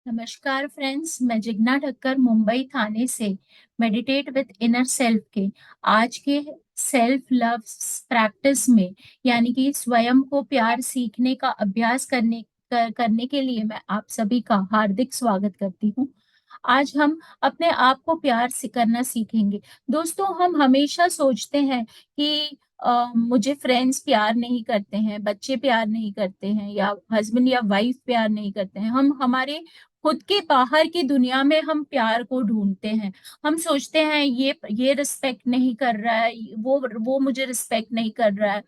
नमस्कार फ्रेंड्स, मैं जिग्ना ठक्कर मुंबई थाने से मेडिटेट विद इनर सेल्फ के आज के सेल्फ लव प्रैक्टिस में यानी कि स्वयं को प्यार सीखने का अभ्यास करने के लिए मैं आप सभी का हार्दिक स्वागत करती हूँ। आज हम अपने आप को प्यार से करना सीखेंगे। दोस्तों, हम हमेशा सोचते हैं कि मुझे फ्रेंड्स प्यार नहीं करते हैं, बच्चे प्यार नहीं करते हैं या हस्बैंड या वाइफ प्यार नहीं करते हैं। हम हमारे खुद के बाहर की दुनिया में हम प्यार को ढूंढते हैं। हम सोचते हैं ये रिस्पेक्ट नहीं कर रहा है, वो मुझे रिस्पेक्ट नहीं कर रहा है,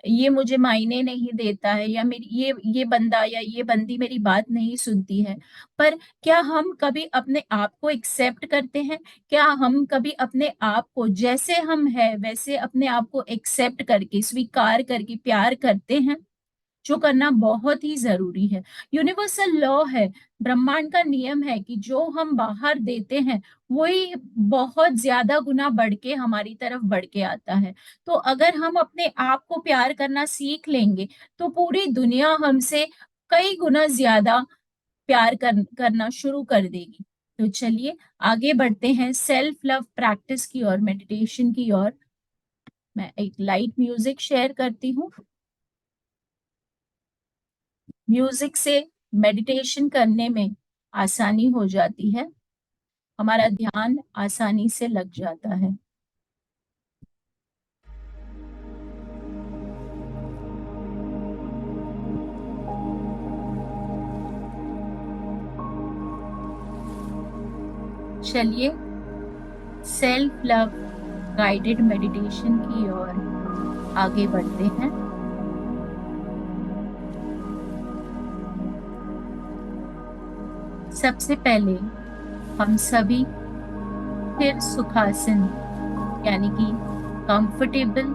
ये मुझे मायने नहीं देता है, या मेरी ये बंदा या ये बंदी मेरी बात नहीं सुनती है। पर क्या हम कभी अपने आप को एक्सेप्ट करते हैं? क्या हम कभी अपने आप को जैसे हम हैं वैसे अपने आप को एक्सेप्ट करके, स्वीकार करके प्यार करते हैं? जो करना बहुत ही जरूरी है। यूनिवर्सल लॉ है, ब्रह्मांड का नियम है कि जो हम बाहर देते हैं वही बहुत ज्यादा गुना बढ़ के हमारी तरफ बढ़ के आता है। तो अगर हम अपने आप को प्यार करना सीख लेंगे तो पूरी दुनिया हमसे कई गुना ज्यादा करना शुरू कर देगी। तो चलिए आगे बढ़ते हैं सेल्फ लव प्रैक्टिस की ओर, मेडिटेशन की ओर। मैं एक लाइट म्यूजिक शेयर करती हूँ। म्यूजिक से मेडिटेशन करने में आसानी हो जाती है, हमारा ध्यान आसानी से लग जाता है। चलिए सेल्फ लव गाइडेड मेडिटेशन की ओर आगे बढ़ते हैं। सबसे पहले हम सभी स्थिर सुखासन यानी कि कंफर्टेबल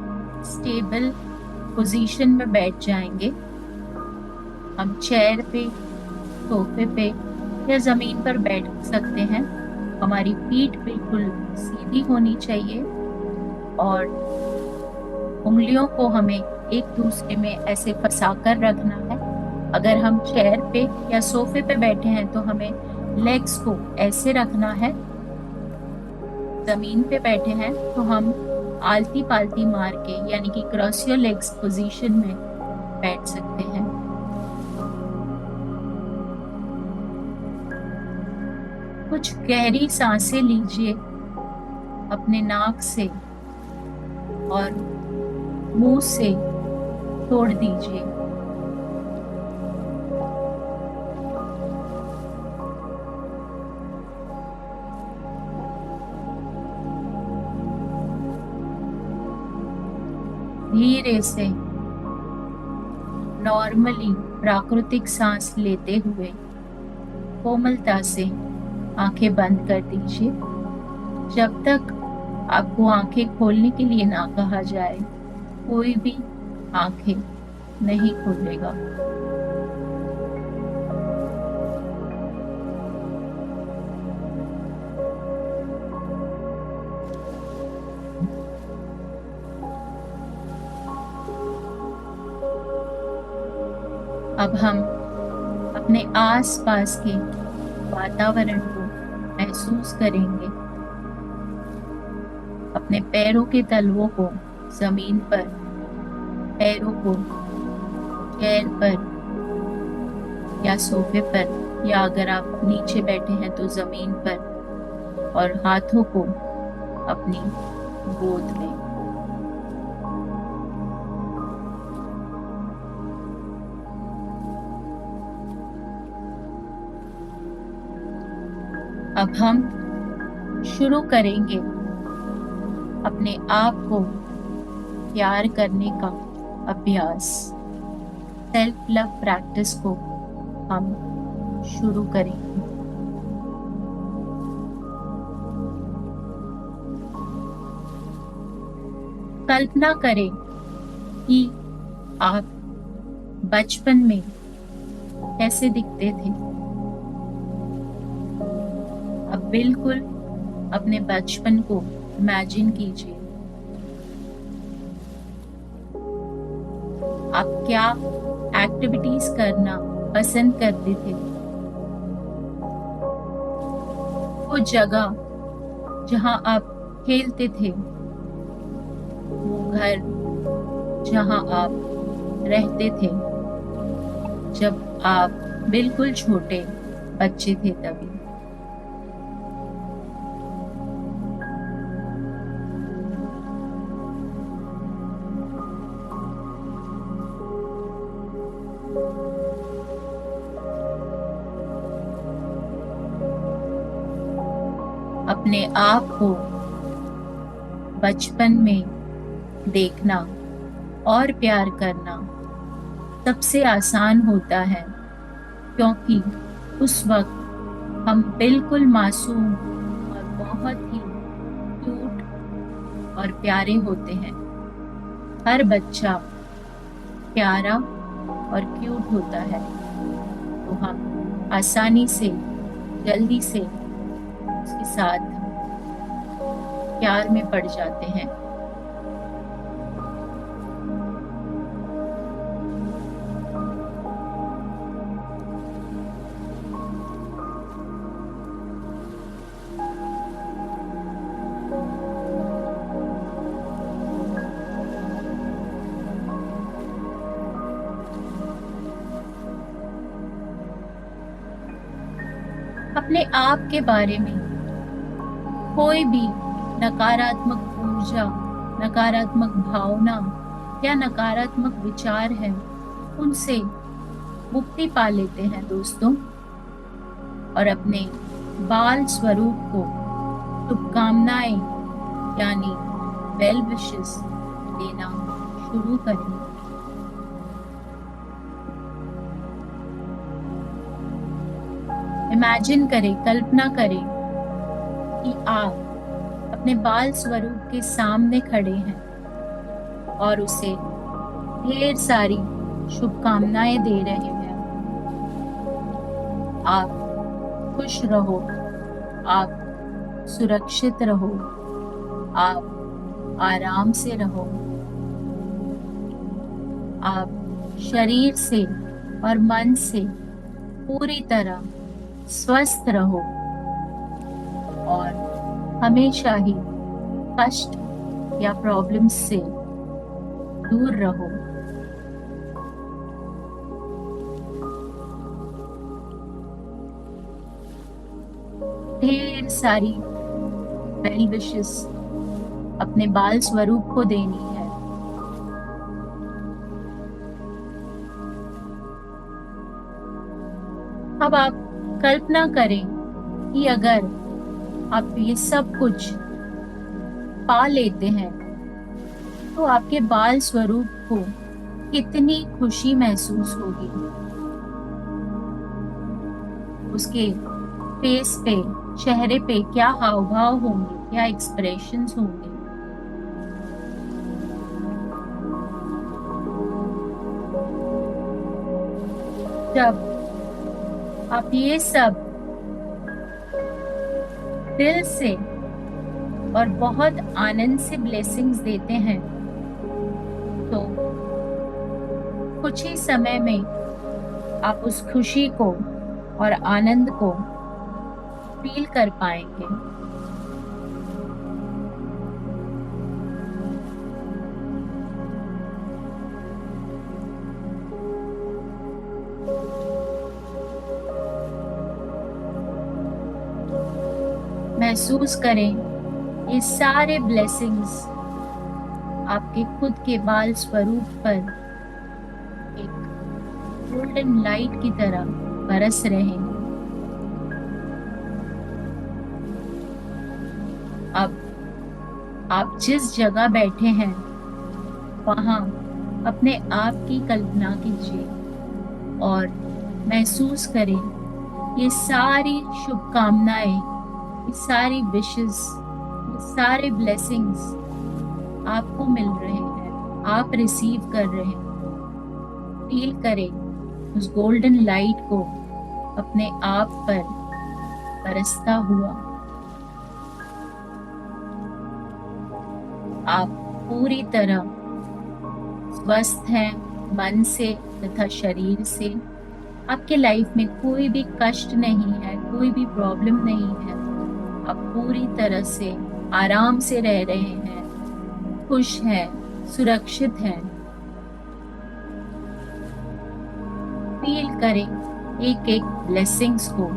स्टेबल पोजीशन में बैठ जाएंगे। हम चेयर पे, सोफे पे या जमीन पर बैठ सकते हैं। हमारी पीठ बिल्कुल सीधी होनी चाहिए और उंगलियों को हमें एक दूसरे में ऐसे फंसाकर रखना है। अगर हम चेयर पे या सोफे पे बैठे हैं तो हमें लेग्स को ऐसे रखना है। जमीन पे बैठे हैं तो हम आलती पालती मार के यानी कि क्रॉस योर लेग्स पोजीशन में बैठ सकते हैं। कुछ गहरी सांसें लीजिए अपने नाक से और मुंह से छोड़ दीजिए। धीरे से नॉर्मली प्राकृतिक सांस लेते हुए कोमलता से आंखें बंद कर दीजिए। जब तक आपको आंखें खोलने के लिए ना कहा जाए कोई भी आंखें नहीं खोलेगा। अब हम अपने आसपास के वातावरण को महसूस करेंगे। अपने पैरों के तलवों को जमीन पर, पैरों को चेयर पर या सोफे पर, या अगर आप नीचे बैठे हैं तो जमीन पर, और हाथों को अपनी गोद में। अब हम शुरू करेंगे अपने आप को प्यार करने का अभ्यास। सेल्फ लव प्रैक्टिस को हम शुरू करेंगे। कल्पना करें कि आप बचपन में कैसे दिखते थे। अब बिल्कुल अपने बचपन को इमेजिन कीजिए। आप क्या एक्टिविटीज करना पसंद करते थे? वो जगह जहाँ आप खेलते थे, वो घर जहाँ आप रहते थे जब आप बिल्कुल छोटे बच्चे थे तभी। अपने आप को बचपन में देखना और प्यार करना सबसे आसान होता है, क्योंकि उस वक्त हम बिल्कुल मासूम और बहुत ही क्यूट और प्यारे होते हैं। हर बच्चा प्यारा और क्यूट होता है, तो हम आसानी से, जल्दी से उसके साथ प्यार में पड़ जाते हैं। अपने आप के बारे में कोई भी नकारात्मक ऊर्जा, नकारात्मक भावना या नकारात्मक विचार है, उनसे मुक्ति पा लेते हैं दोस्तों, और अपने बाल स्वरूप को शुभकामनाएं यानी वेल विशेस देना शुरू करें। इमेजिन करें, कल्पना करें कि आप अपने बाल स्वरूप के सामने खड़े हैं और उसे ढेर सारी शुभकामनाएं दे रहे हैं। आप खुश रहो, आप सुरक्षित रहो, आप आराम से रहो, आप शरीर से और मन से पूरी तरह स्वस्थ रहो और हमेशा ही कष्ट या प्रॉब्लम्स से दूर रहो। ढेर सारी वेल विशेस अपने बाल स्वरूप को देनी है। अब आप कल्पना करें कि अगर आप ये सब कुछ पा लेते हैं तो आपके बाल स्वरूप को कितनी खुशी महसूस होगी। उसके फेस पे, चेहरे पे क्या हाव भाव होंगे, क्या एक्सप्रेशंस होंगे। जब आप ये सब दिल से और बहुत आनंद से ब्लेसिंग्स देते हैं, तो कुछ ही समय में आप उस खुशी को और आनंद को फील कर पाएंगे। महसूस करें ये सारे ब्लेसिंग्स आपके खुद के बाल स्वरूप पर एक गोल्डन लाइट की तरह बरस रहे हैं। अब आप जिस जगह बैठे हैं वहां अपने आप की कल्पना कीजिए और महसूस करें ये सारी शुभकामनाएं, ये सारी विशेस, ये सारे ब्लेसिंग्स आपको मिल रहे हैं, आप रिसीव कर रहे हैं। फील करें उस गोल्डन लाइट को अपने आप पर बरसता हुआ। आप पूरी तरह स्वस्थ हैं, मन से तथा शरीर से। आपके लाइफ में कोई भी कष्ट नहीं है, कोई भी प्रॉब्लम नहीं है। आप पूरी तरह से आराम से रह रहे हैं, खुश हैं, सुरक्षित हैं। फील करें एक एक ब्लेसिंग्स को।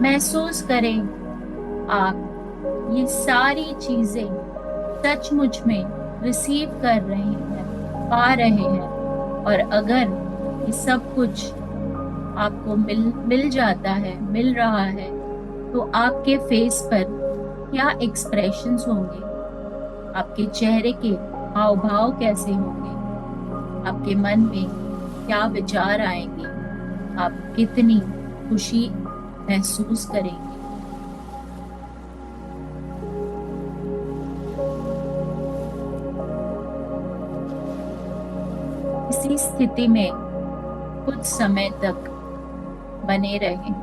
महसूस करें आप ये सारी चीजें सचमुच में रिसीव कर रहे हैं, पा रहे हैं। और अगर ये सब कुछ आपको मिल जाता है, मिल रहा है, तो आपके फेस पर क्या एक्सप्रेशंस होंगे, आपके चेहरे के हाव भाव कैसे होंगे, आपके मन में क्या विचार आएंगे, आप कितनी खुशी महसूस करेंगे। इसी स्थिति में कुछ समय तक बने रहें।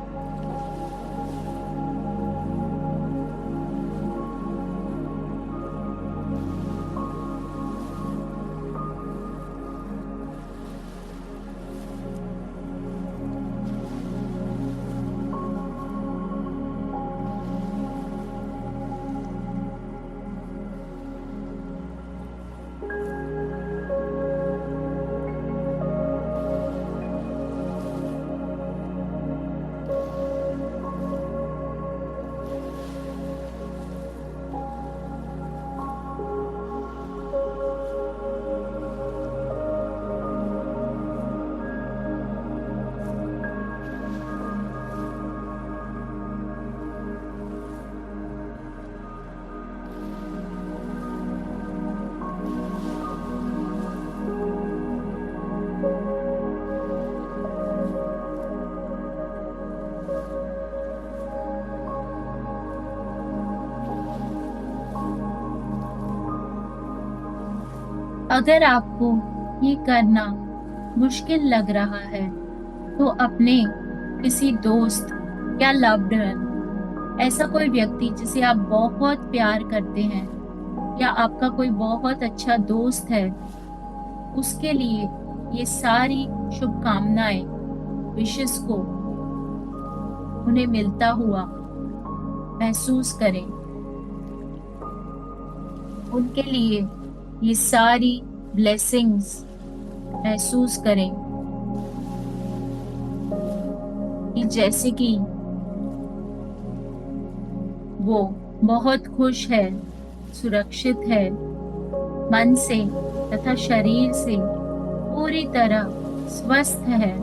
अगर आपको ये करना मुश्किल लग रहा है, तो अपने किसी दोस्त या लव्ड वन, ऐसा कोई व्यक्ति जिसे आप बहुत प्यार करते हैं या आपका कोई बहुत अच्छा दोस्त है, उसके लिए ये सारी शुभकामनाएं, विशेष को उन्हें मिलता हुआ महसूस करें। उनके लिए ये सारी ब्लेसिंग्स महसूस करें कि जैसे कि वो बहुत खुश है, सुरक्षित है, मन से तथा शरीर से पूरी तरह स्वस्थ है,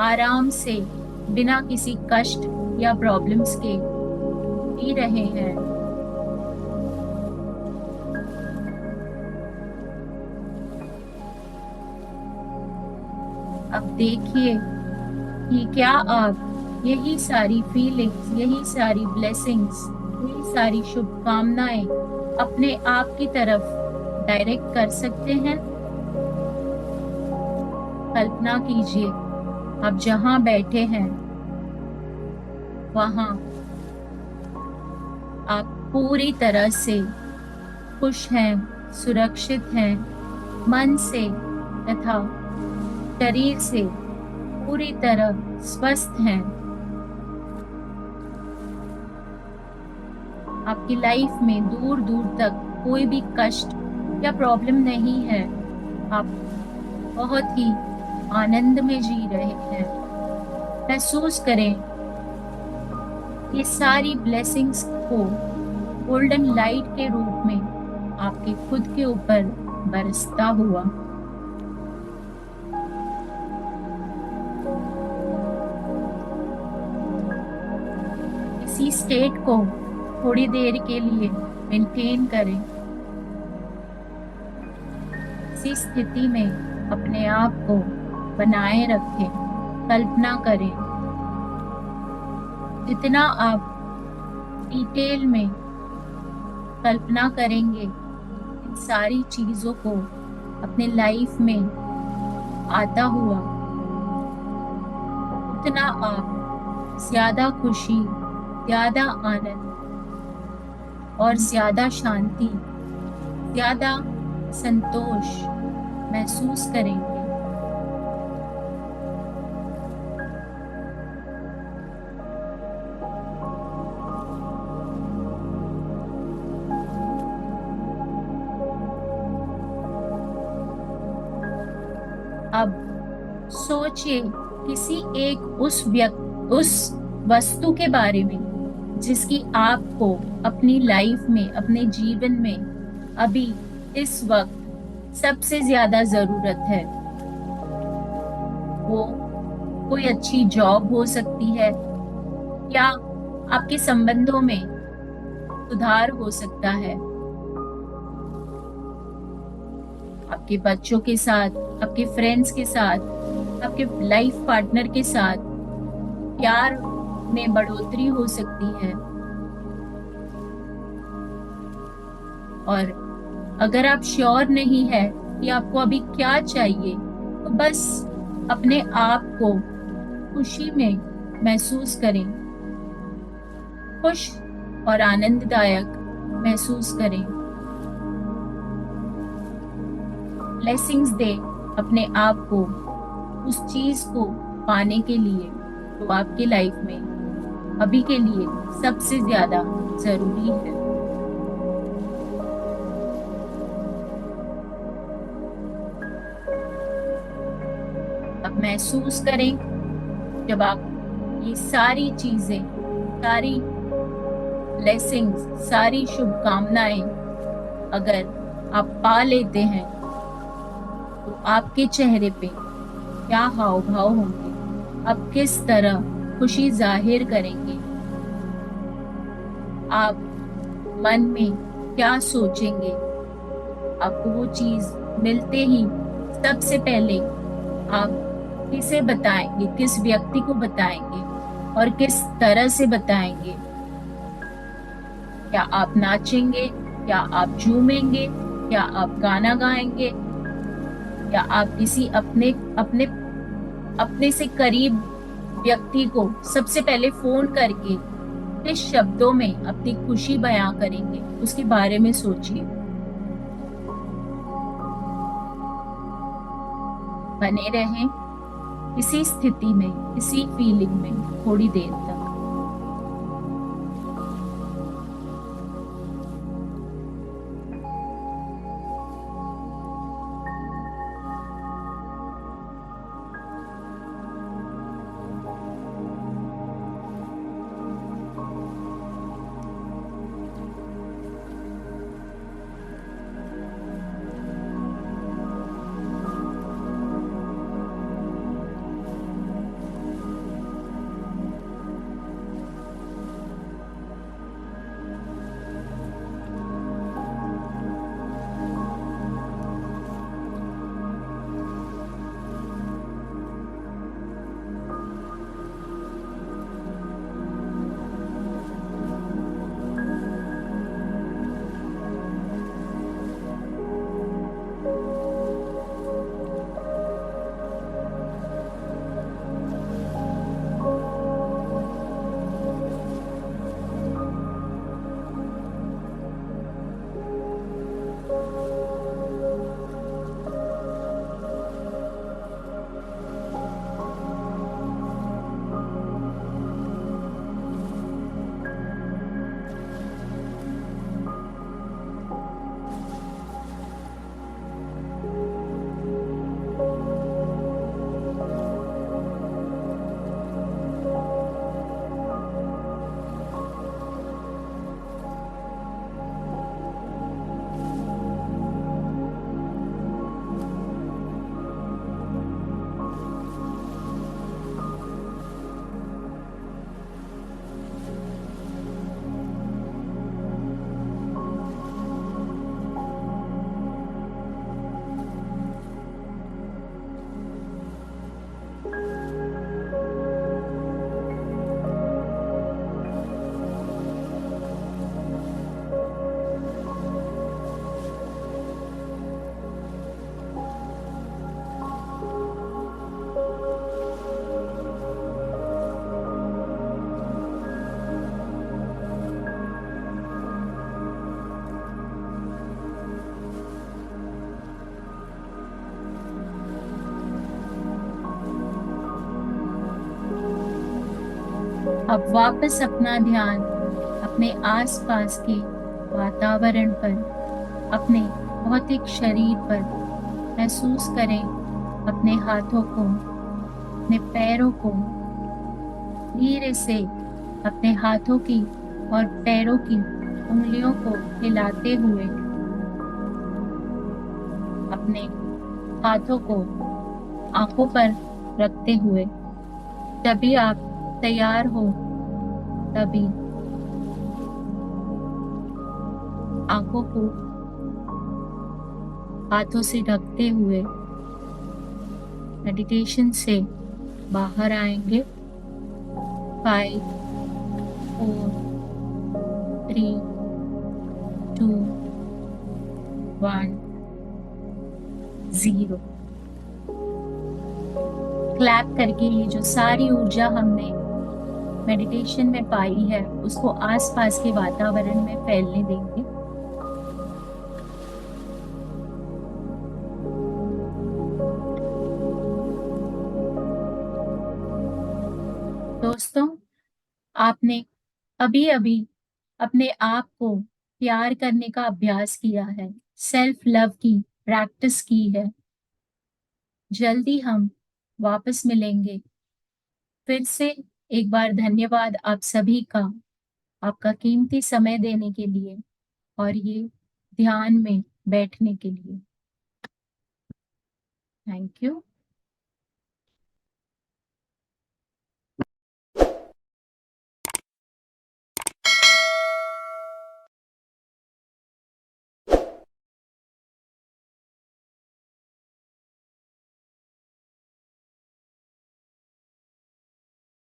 आराम से बिना किसी कष्ट या प्रॉब्लम्स के जी रहे हैं। अब देखिए कि क्या आप यही सारी फीलिंग्स, यही सारी ब्लेसिंग्स, यही सारी शुभकामनाएं अपने आप की तरफ डायरेक्ट कर सकते हैं। कल्पना कीजिए आप जहां बैठे हैं वहां आप पूरी तरह से खुश हैं, सुरक्षित हैं, मन से तथा शरीर से पूरी तरह स्वस्थ हैं। आपकी लाइफ में दूर दूर तक कोई भी कष्ट या प्रॉब्लम नहीं है। आप बहुत ही आनंद में जी रहे हैं। महसूस करें ये सारी ब्लेसिंग्स को गोल्डन लाइट के रूप में आपके खुद के ऊपर बरसता हुआ। इसी स्टेट को थोड़ी देर के लिए मेंटेन करें। इसी स्थिति में अपने आप को बनाए रखें। कल्पना करें जितना आप डिटेल में कल्पना करेंगे इन सारी चीजों को अपने लाइफ में आता हुआ, उतना आप ज्यादा खुशी, ज्यादा आनंद और ज्यादा शांति, ज्यादा संतोष महसूस करेंगे। अब सोचिए किसी एक उस वस्तु के बारे में जिसकी आपको अपनी लाइफ में, अपने जीवन में अभी इस वक्त सबसे ज्यादा जरूरत है। वो कोई अच्छी जॉब हो सकती है, या आपके संबंधों में सुधार हो सकता है, आपके बच्चों के साथ, आपके फ्रेंड्स के साथ, आपके लाइफ पार्टनर के साथ प्यार में बढ़ोतरी हो सकती है। और अगर आप श्योर नहीं है कि आपको अभी क्या चाहिए, तो बस अपने आप को खुशी में महसूस करें, खुश और आनंददायक महसूस करें। ब्लेसिंग्स दे अपने आप को उस चीज को पाने के लिए तो आपके लाइफ में अभी के लिए सबसे ज्यादा जरूरी है। अब महसूस करें जब आप ये सारी चीजें, सारी ब्लेसिंग्स, सारी शुभकामनाएं अगर आप पा लेते हैं, तो आपके चेहरे पे क्या हाव भाव होंगे, आप किस तरह खुशी जाहिर करेंगे, आप मन में क्या सोचेंगे। आपको वो चीज मिलते ही सबसे पहले आप किसे बताएंगे, किस व्यक्ति को बताएंगे और किस तरह से बताएंगे। क्या आप नाचेंगे, क्या आप झूमेंगे, क्या आप गाना गाएंगे, या आप किसी अपने अपने अपने से करीब व्यक्ति को सबसे पहले फोन करके किस शब्दों में अपनी खुशी बयां करेंगे, उसके बारे में सोचिए। बने रहें इसी स्थिति में, इसी फीलिंग में थोड़ी देर तक। अब वापस अपना ध्यान अपने आसपास के वातावरण पर, अपने भौतिक शरीर पर महसूस करें। अपने हाथों को, अपने पैरों को धीरे से, अपने हाथों की और पैरों की उंगलियों को हिलाते हुए, अपने हाथों को आंखों पर रखते हुए, तभी आप तैयार हो तभी आंखों को हाथों से ढकते हुए मेडिटेशन से बाहर आएंगे। 5, 4, 3, 2, 1, 0। क्लैप करके ये जो सारी ऊर्जा हमने मेडिटेशन में पाई है उसको आसपास के वातावरण में फैलने देंगे। दोस्तों, आपने अभी अभी अपने आप को प्यार करने का अभ्यास किया है, सेल्फ लव की प्रैक्टिस की है। जल्दी हम वापस मिलेंगे। फिर से एक बार धन्यवाद आप सभी का, आपका कीमती समय देने के लिए और ये ध्यान में बैठने के लिए। Thank you.